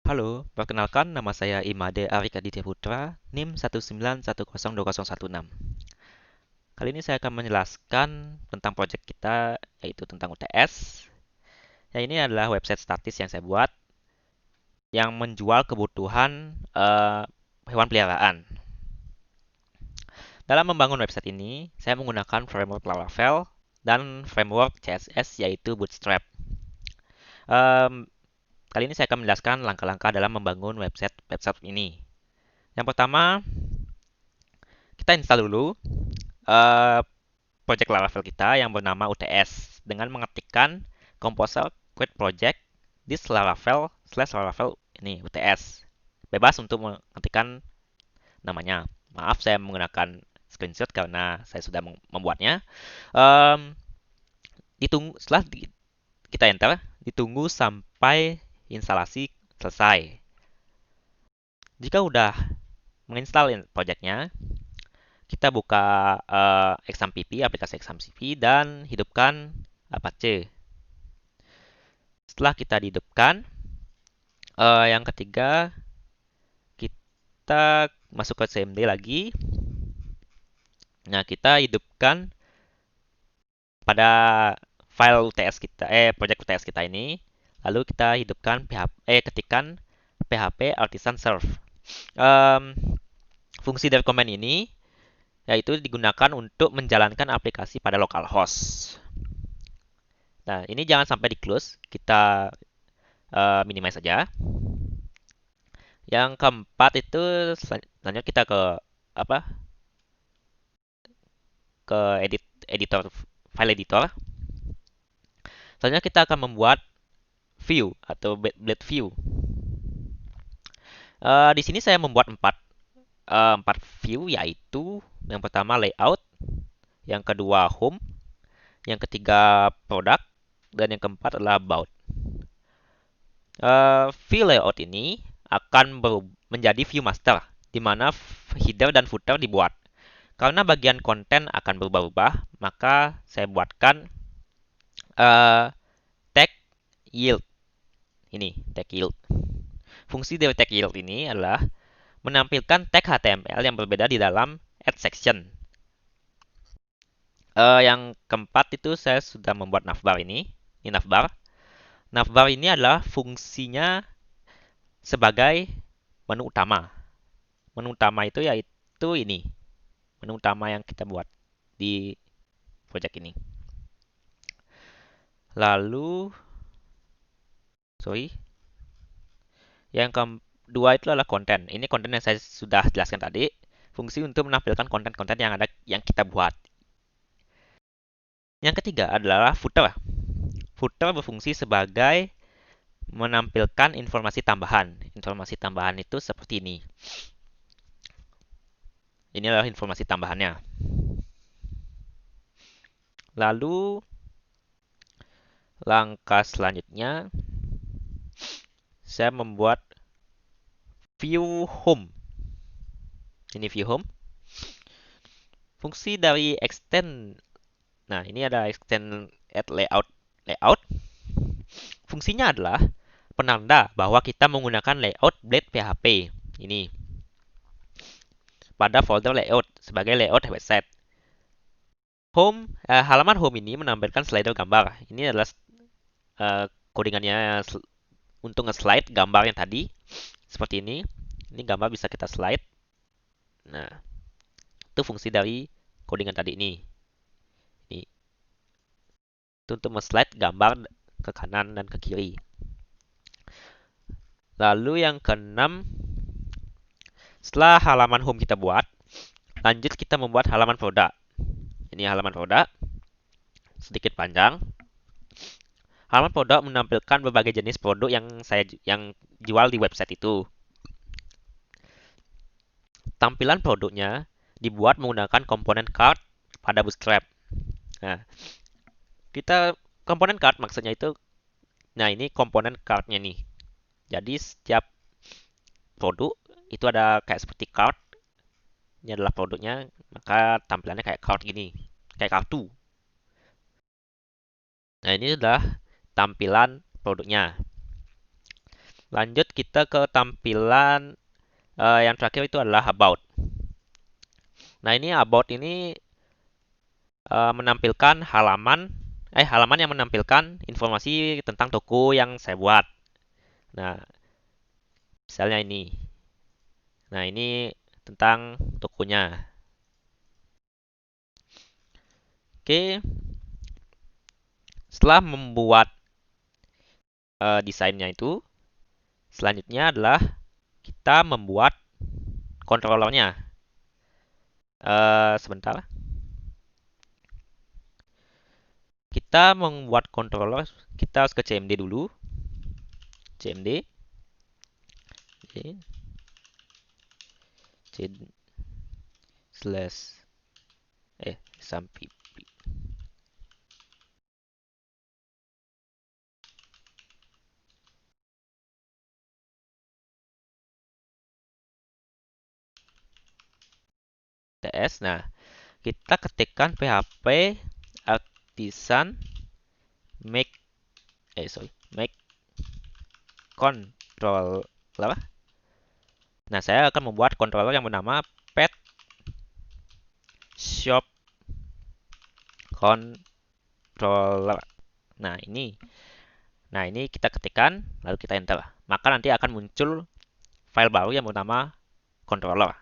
Halo, perkenalkan nama saya Imade Arik Aditya Putra, NIM 191020016. Kali ini saya akan menjelaskan tentang proyek kita, yaitu tentang UTS. Ya, ini adalah website statis yang saya buat yang menjual kebutuhan hewan peliharaan. Dalam membangun website ini, saya menggunakan framework Laravel dan framework CSS yaitu Bootstrap. Em, Kali ini saya akan menjelaskan langkah-langkah dalam membangun website ini. Yang pertama, kita install dulu eh, project Laravel kita yang bernama UTS dengan mengetikkan composer create project this Laravel slash Laravel ini UTS. Bebas untuk mengetikkan namanya. Maaf saya menggunakan screenshot karena saya sudah membuatnya. Um, setelah kita enter, ditunggu sampai instalasi selesai. Jika udah menginstal projectnya, kita buka XAMPP, aplikasi XAMPP, dan hidupkan Apache. Setelah kita hidupkan, yang ketiga kita masuk ke CMD lagi. Nah, kita hidupkan pada file UTS kita, project UTS kita ini. Lalu kita hidupkan ketikan php artisan serve. Um, Fungsi dari command ini yaitu digunakan untuk menjalankan aplikasi pada localhost. Nah, ini jangan sampai di close, kita minimize saja. Yang keempat itu selanjutnya kita ke apa? Ke editor file editor. Selanjutnya kita akan membuat view atau blade view. Di sini saya membuat empat view, yaitu yang pertama layout, yang kedua home, yang ketiga product, dan yang keempat adalah about. View layout ini akan menjadi view master, di mana header dan footer dibuat. Karena bagian konten akan berubah-ubah, maka saya buatkan tag yield. Ini tag yield. Fungsi dari tag yield ini adalah menampilkan tag HTML yang berbeda di dalam add section. Yang keempat itu saya sudah membuat navbar ini. Ini navbar. Navbar ini adalah fungsinya sebagai menu utama. Menu utama itu yaitu ini. Menu utama yang kita buat di project ini. Lalu, sorry, yang kedua itu adalah konten. Ini konten yang saya sudah jelaskan tadi. Fungsi untuk menampilkan konten-konten yang kita buat. Yang ketiga adalah footer. Footer berfungsi sebagai menampilkan informasi tambahan. Informasi tambahan itu seperti ini. Ini adalah informasi tambahannya. Lalu langkah selanjutnya saya membuat view home. Ini view home. Fungsi dari extend. Nah, ini ada extend add layout. Fungsinya adalah penanda bahwa kita menggunakan layout blade PHP. Ini pada folder layout sebagai layout website. Halaman home ini menampilkan slider gambar. Ini adalah codingannya untuk nge-slide gambar yang tadi. Seperti ini. Ini gambar bisa kita slide. Nah, itu fungsi dari codingan tadi ini. Ini. Itu untuk nge-slide gambar ke kanan dan ke kiri. Lalu yang keenam, setelah halaman home kita buat, lanjut kita membuat halaman produk. Ini halaman produk. Sedikit panjang. Halaman produk menampilkan berbagai jenis produk yang jual di website itu. Tampilan produknya dibuat menggunakan komponen cart pada Bootstrap. Nah, komponen cart maksudnya itu, nah ini komponen cartnya nih. Jadi setiap produk itu ada kayak seperti cart. Ini adalah produknya, maka tampilannya kayak cart gini, kayak kartu. Nah, ini adalah tampilan produknya. Lanjut kita ke tampilan yang terakhir itu adalah about. Nah, ini about ini menampilkan halaman yang menampilkan informasi tentang toko yang saya buat. Nah, misalnya ini. Nah, ini tentang tokonya. Oke, setelah membuat desainnya itu, selanjutnya adalah kita membuat controllernya. Sebentar. Kita membuat controller, kita harus ke CMD dulu. CMD. Slash sampai TS. Nah, kita ketikkan PHP artisan make make control apa? Nah, saya akan membuat controller yang bernama pet shop controller. Nah, ini. Nah, ini kita ketikkan lalu kita enter. Maka nanti akan muncul file baru yang bernama controller.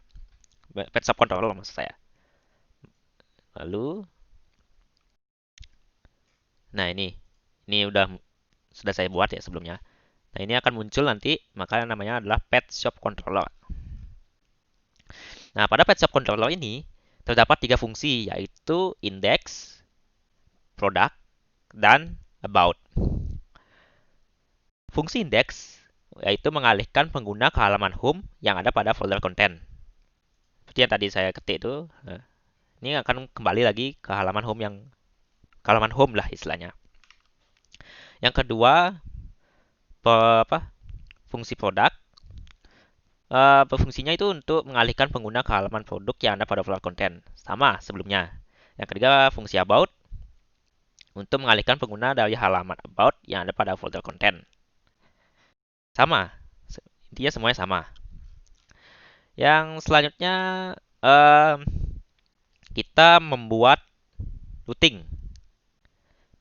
Pet shop controller maksud saya. Lalu nah, ini sudah saya buat ya sebelumnya. Nah, ini akan muncul nanti, maka namanya adalah pet shop controller. Nah, pada pet shop controller ini terdapat 3 fungsi, yaitu index, product, dan about. Fungsi index yaitu mengalihkan pengguna ke halaman home yang ada pada folder content. Seperti yang tadi saya ketik itu, ini akan kembali lagi ke halaman home lah istilahnya. Yang kedua, fungsi produk. Fungsinya itu untuk mengalihkan pengguna ke halaman produk yang ada pada folder content. Sama sebelumnya. Yang ketiga, fungsi about untuk mengalihkan pengguna dari halaman about yang ada pada folder content. Sama. Intinya semuanya sama. Yang selanjutnya kita membuat routing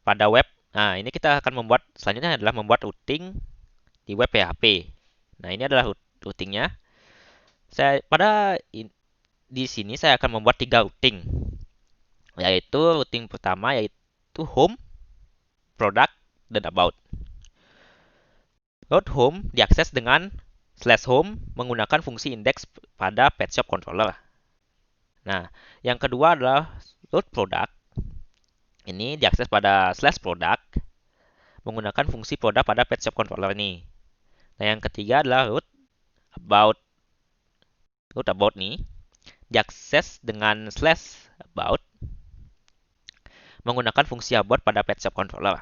pada web. Nah, ini kita akan selanjutnya adalah membuat routing di web PHP. Nah, ini adalah routingnya. Di sini saya akan membuat 3 routing. Yaitu routing pertama yaitu home, product, dan about. Route home diakses dengan /home menggunakan fungsi index pada pet shop controller. Nah, yang kedua adalah route product. Ini diakses pada /product menggunakan fungsi product pada pet shop controller ini. Nah, yang ketiga adalah route about. Route about nih diakses dengan /about menggunakan fungsi about pada pet shop controller.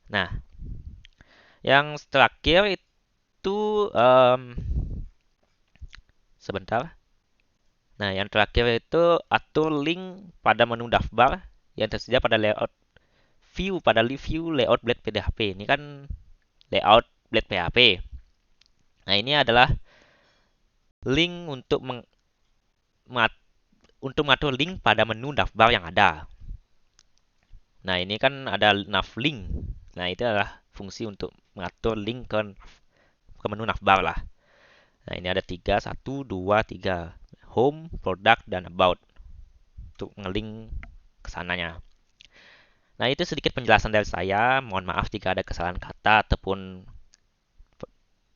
Nah, yang terakhir itu sebentar. Nah, yang terakhir itu atur link pada menu dashbar yang tersedia pada view layout blade PHP. Ini kan layout blade PHP. Nah, ini adalah link untuk mengatur link pada menu dashbar yang ada. Nah, ini kan ada nav link. Nah, itu adalah fungsi untuk mengatur link ke menu navbar lah. Nah, ini ada 3, 1, 2, 3. Home, product, dan about. Untuk ngelink ke sananya. Nah, itu sedikit penjelasan dari saya. Mohon maaf jika ada kesalahan kata ataupun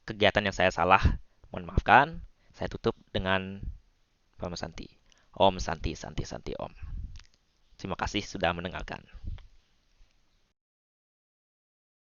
kegiatan yang saya salah. Mohon maafkan. Saya tutup dengan Om Santi. Om Santi, Santi, Santi, Om. Terima kasih sudah mendengarkan.